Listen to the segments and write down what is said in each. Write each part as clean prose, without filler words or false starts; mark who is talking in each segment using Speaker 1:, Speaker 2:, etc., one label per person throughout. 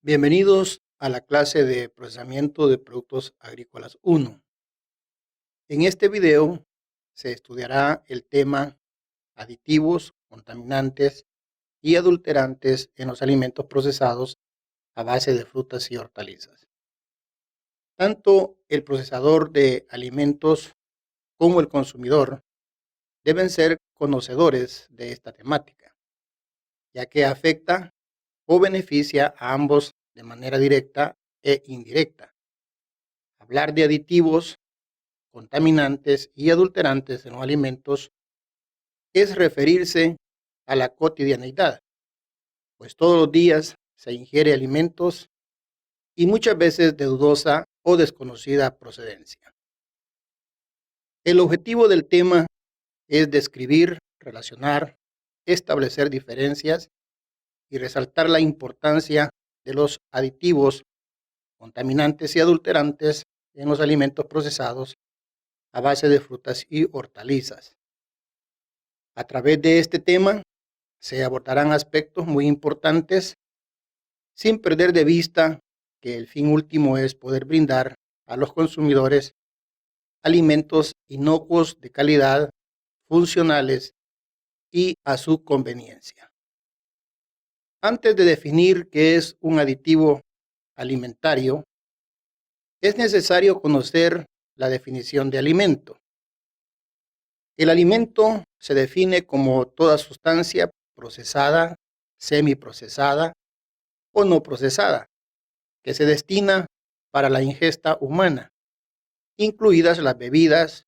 Speaker 1: Bienvenidos a la clase de procesamiento de productos agrícolas 1. En este video se estudiará el tema aditivos, contaminantes y adulterantes en los alimentos procesados a base de frutas y hortalizas. Tanto el procesador de alimentos como el consumidor deben ser conocedores de esta temática, ya que afecta o beneficia a ambos de manera directa e indirecta. Hablar de aditivos, contaminantes y adulterantes en los alimentos es referirse a la cotidianidad, pues todos los días se ingiere alimentos y muchas veces de dudosa o desconocida procedencia. El objetivo del tema es describir, relacionar, establecer diferencias y resaltar la importancia de los aditivos, contaminantes y adulterantes en los alimentos procesados a base de frutas y hortalizas. A través de este tema se abordarán aspectos muy importantes sin perder de vista que el fin último es poder brindar a los consumidores alimentos inocuos de calidad, funcionales y a su conveniencia. Antes de definir qué es un aditivo alimentario, es necesario conocer la definición de alimento. El alimento se define como toda sustancia procesada, semiprocesada o no procesada, que se destina para la ingesta humana, incluidas las bebidas,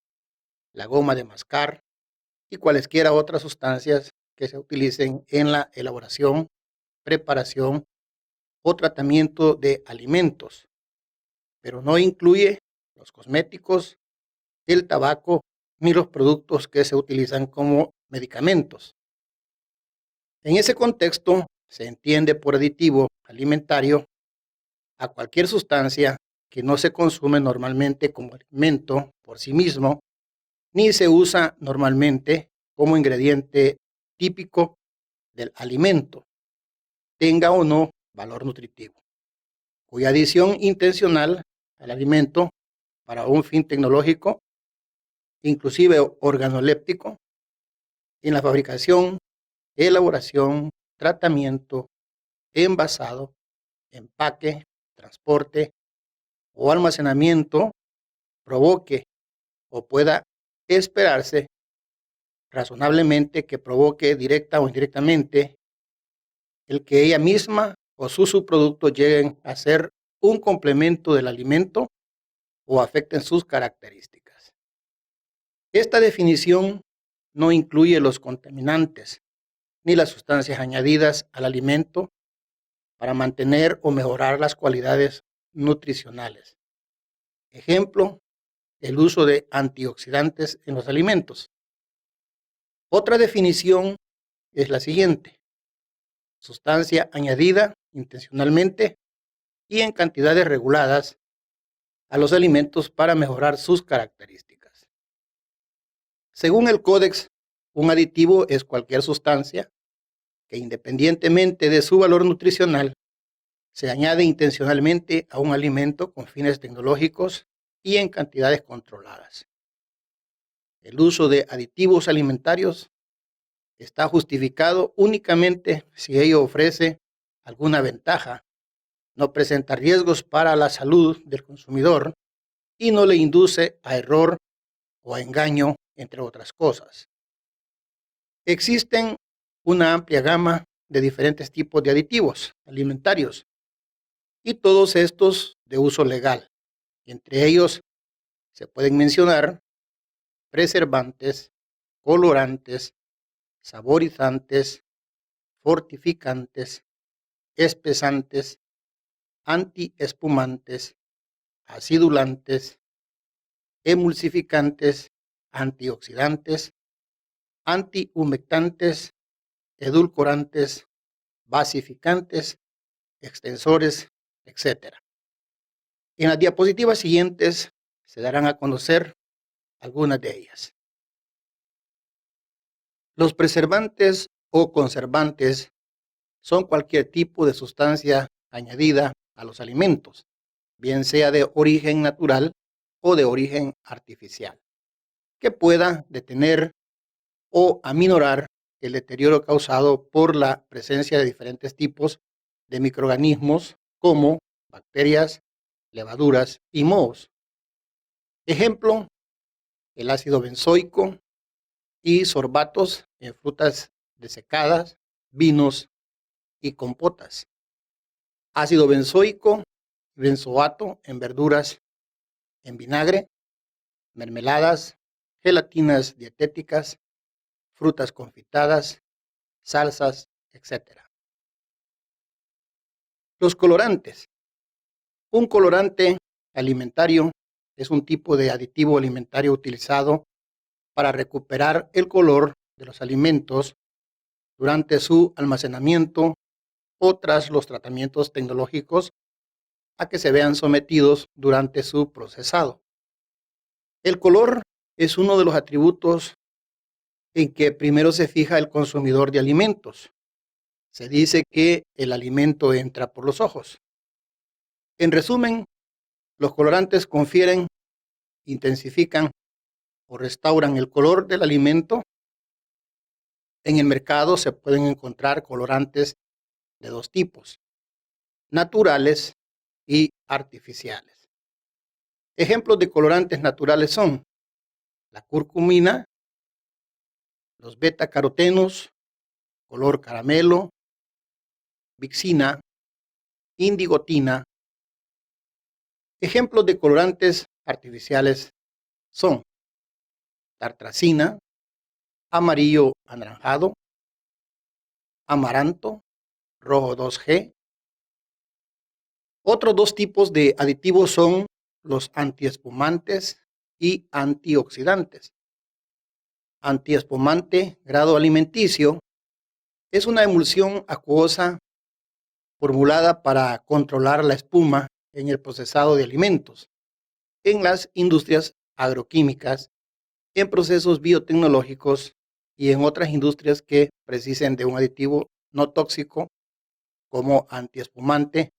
Speaker 1: la goma de mascar y cualesquiera otras sustancias que se utilicen en la elaboración, preparación o tratamiento de alimentos, pero no incluye los cosméticos, el tabaco ni los productos que se utilizan como medicamentos. En ese contexto, se entiende por aditivo alimentario a cualquier sustancia que no se consume normalmente como alimento por sí mismo, ni se usa normalmente como ingrediente típico del alimento, tenga o no valor nutritivo, cuya adición intencional al alimento para un fin tecnológico, inclusive organoléptico, en la fabricación, elaboración, tratamiento, envasado, empaque, transporte o almacenamiento provoque o pueda esperarse razonablemente que provoque directa o indirectamente el que ella misma o sus subproductos lleguen a ser un complemento del alimento o afecten sus características. Esta definición no incluye los contaminantes ni las sustancias añadidas al alimento para mantener o mejorar las cualidades nutricionales. Ejemplo, el uso de antioxidantes en los alimentos. Otra definición es la siguiente: sustancia añadida intencionalmente y en cantidades reguladas a los alimentos para mejorar sus características. Según el Códex, un aditivo es cualquier sustancia que, independientemente de su valor nutricional, se añade intencionalmente a un alimento con fines tecnológicos y en cantidades controladas. El uso de aditivos alimentarios está justificado únicamente si ello ofrece alguna ventaja, no presenta riesgos para la salud del consumidor y no le induce a error o a engaño, entre otras cosas. Existen una amplia gama de diferentes tipos de aditivos alimentarios y todos estos de uso legal. Entre ellos se pueden mencionar preservantes, colorantes, saborizantes, fortificantes, espesantes, antiespumantes, acidulantes, emulsificantes, antioxidantes, antihumectantes, edulcorantes, basificantes, extensores, etc. En las diapositivas siguientes se darán a conocer algunas de ellas. Los preservantes o conservantes son cualquier tipo de sustancia añadida a los alimentos, bien sea de origen natural o de origen artificial, que pueda detener o aminorar el deterioro causado por la presencia de diferentes tipos de microorganismos como bacterias, levaduras y mohos. Ejemplo, el ácido benzoico y sorbatos en frutas desecadas, vinos y compotas. Ácido benzoico y benzoato en verduras en vinagre, mermeladas, gelatinas dietéticas, frutas confitadas, salsas, etc. Los colorantes. Un colorante alimentario es un tipo de aditivo alimentario utilizado para recuperar el color de los alimentos durante su almacenamiento o tras los tratamientos tecnológicos a que se vean sometidos durante su procesado. El color es uno de los atributos en que primero se fija el consumidor de alimentos. Se dice que el alimento entra por los ojos. En resumen, los colorantes confieren, intensifican o restauran el color del alimento. En el mercado se pueden encontrar colorantes de dos tipos, naturales y artificiales. Ejemplos de colorantes naturales son la curcumina, los betacarotenos, color caramelo, vixina, indigotina. Ejemplos de colorantes artificiales son tartrazina, amarillo anaranjado, amaranto, rojo 2G. Otros dos tipos de aditivos son los antiespumantes y antioxidantes. Antiespumante grado alimenticio es una emulsión acuosa formulada para controlar la espuma en el procesado de alimentos, en las industrias agroquímicas, en procesos biotecnológicos y en otras industrias que precisen de un aditivo no tóxico como antiespumante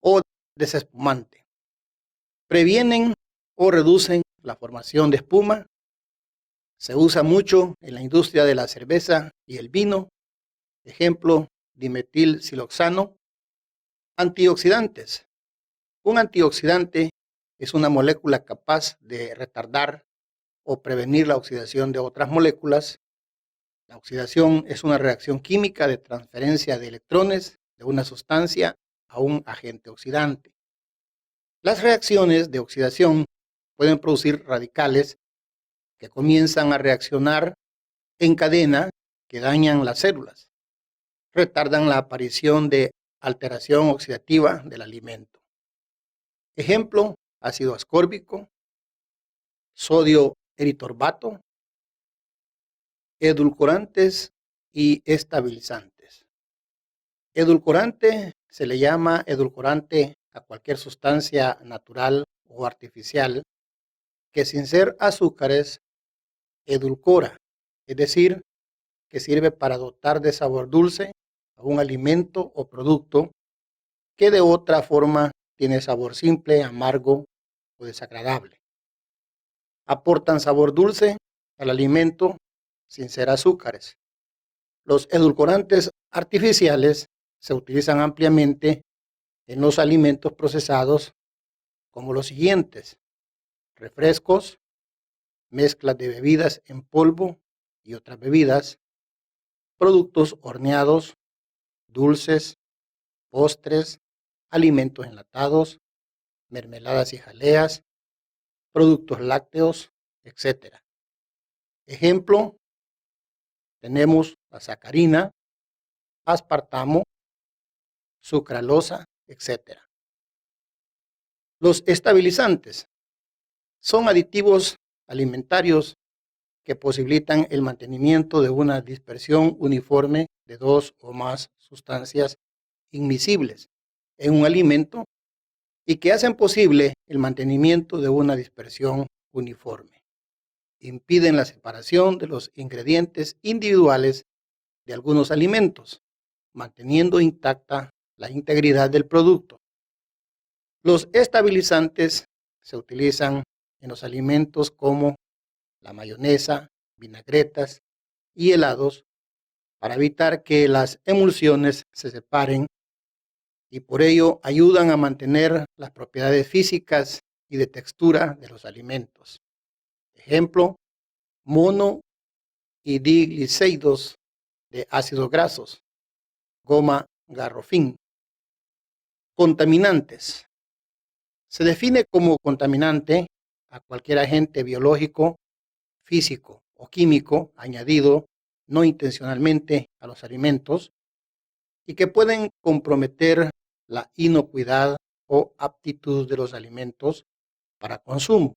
Speaker 1: o desespumante. Previenen o reducen la formación de espuma. Se usa mucho en la industria de la cerveza y el vino. Ejemplo, dimetilsiloxano. Antioxidantes. Un antioxidante es una molécula capaz de retardar o prevenir la oxidación de otras moléculas. La oxidación es una reacción química de transferencia de electrones de una sustancia a un agente oxidante. Las reacciones de oxidación pueden producir radicales que comienzan a reaccionar en cadena que dañan las células, retardan la aparición de alteración oxidativa del alimento. Ejemplo, ácido ascórbico, sodio eritorbato, edulcorantes y estabilizantes. Edulcorante se le llama edulcorante a cualquier sustancia natural o artificial que sin ser azúcares edulcora, es decir, que sirve para dotar de sabor dulce a un alimento o producto que de otra forma tiene sabor simple, amargo o desagradable. Aportan sabor dulce al alimento sin ser azúcares. Los edulcorantes artificiales se utilizan ampliamente en los alimentos procesados como los siguientes: refrescos, mezclas de bebidas en polvo y otras bebidas, productos horneados, dulces, postres, alimentos enlatados, mermeladas y jaleas, productos lácteos, etc. Ejemplo, tenemos la sacarina, aspartamo, sucralosa, etc. Los estabilizantes son aditivos alimentarios que posibilitan el mantenimiento de una dispersión uniforme de dos o más sustancias inmiscibles en un alimento y que hacen posible el mantenimiento de una dispersión uniforme. Impiden la separación de los ingredientes individuales de algunos alimentos, manteniendo intacta la integridad del producto. Los estabilizantes se utilizan en los alimentos como la mayonesa, vinagretas y helados para evitar que las emulsiones se separen y por ello ayudan a mantener las propiedades físicas y de textura de los alimentos. Ejemplo, mono y diglicéridos de ácidos grasos, goma garrofín. Contaminantes. Se define como contaminante a cualquier agente biológico, físico o químico añadido no intencionalmente a los alimentos y que pueden comprometer la inocuidad o aptitud de los alimentos para consumo.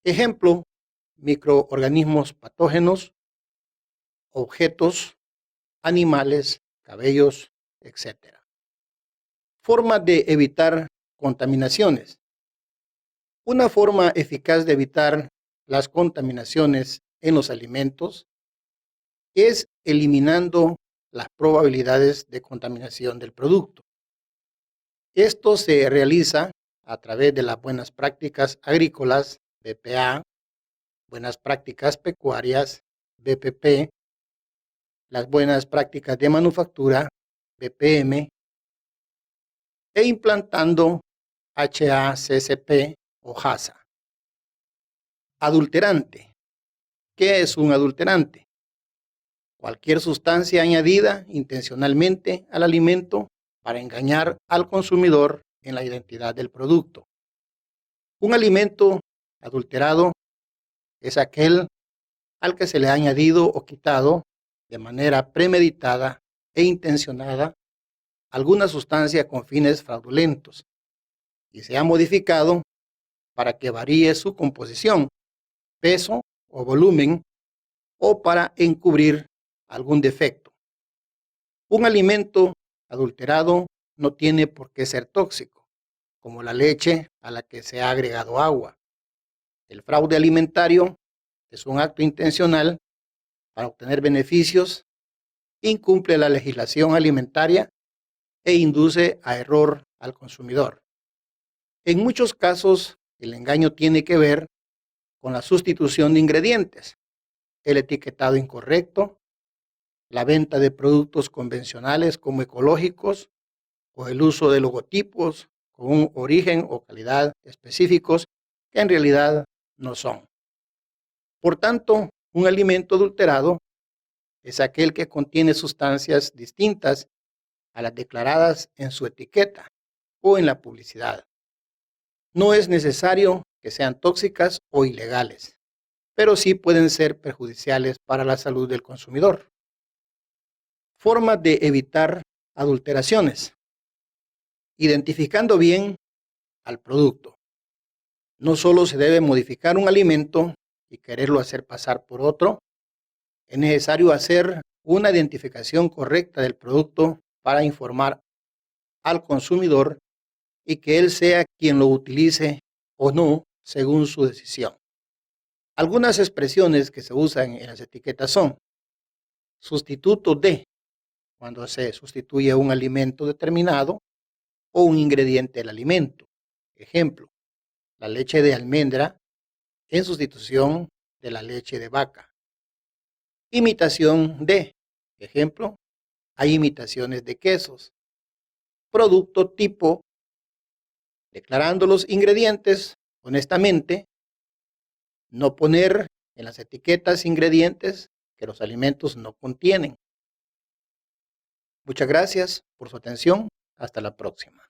Speaker 1: Ejemplo, microorganismos patógenos, objetos, animales, cabellos, etc. Forma de evitar contaminaciones. Una forma eficaz de evitar las contaminaciones en los alimentos es eliminando las probabilidades de contaminación del producto. Esto se realiza a través de las buenas prácticas agrícolas, BPA, buenas prácticas pecuarias, BPP, las buenas prácticas de manufactura, BPM, e implantando HACCP o HACCP. Adulterante. ¿Qué es un adulterante? Cualquier sustancia añadida intencionalmente al alimento para engañar al consumidor en la identidad del producto. Un alimento adulterado es aquel al que se le ha añadido o quitado de manera premeditada e intencionada alguna sustancia con fines fraudulentos y se ha modificado para que varíe su composición, peso o volumen o para encubrir algún defecto. Un alimento adulterado no tiene por qué ser tóxico, como la leche a la que se ha agregado agua. El fraude alimentario es un acto intencional para obtener beneficios, incumple la legislación alimentaria e induce a error al consumidor. En muchos casos, el engaño tiene que ver con la sustitución de ingredientes, el etiquetado incorrecto, la venta de productos convencionales como ecológicos o el uso de logotipos con un origen o calidad específicos que en realidad no son. Por tanto, un alimento adulterado es aquel que contiene sustancias distintas a las declaradas en su etiqueta o en la publicidad. No es necesario que sean tóxicas o ilegales, pero sí pueden ser perjudiciales para la salud del consumidor. Formas de evitar adulteraciones. Identificando bien al producto. No solo se debe modificar un alimento y quererlo hacer pasar por otro, es necesario hacer una identificación correcta del producto para informar al consumidor y que él sea quien lo utilice o no según su decisión. Algunas expresiones que se usan en las etiquetas son sustituto de, cuando se sustituye un alimento determinado o un ingrediente del alimento. Ejemplo, la leche de almendra en sustitución de la leche de vaca. Imitación de, ejemplo, hay imitaciones de quesos. Producto tipo, declarando los ingredientes honestamente, no poner en las etiquetas ingredientes que los alimentos no contienen. Muchas gracias por su atención. Hasta la próxima.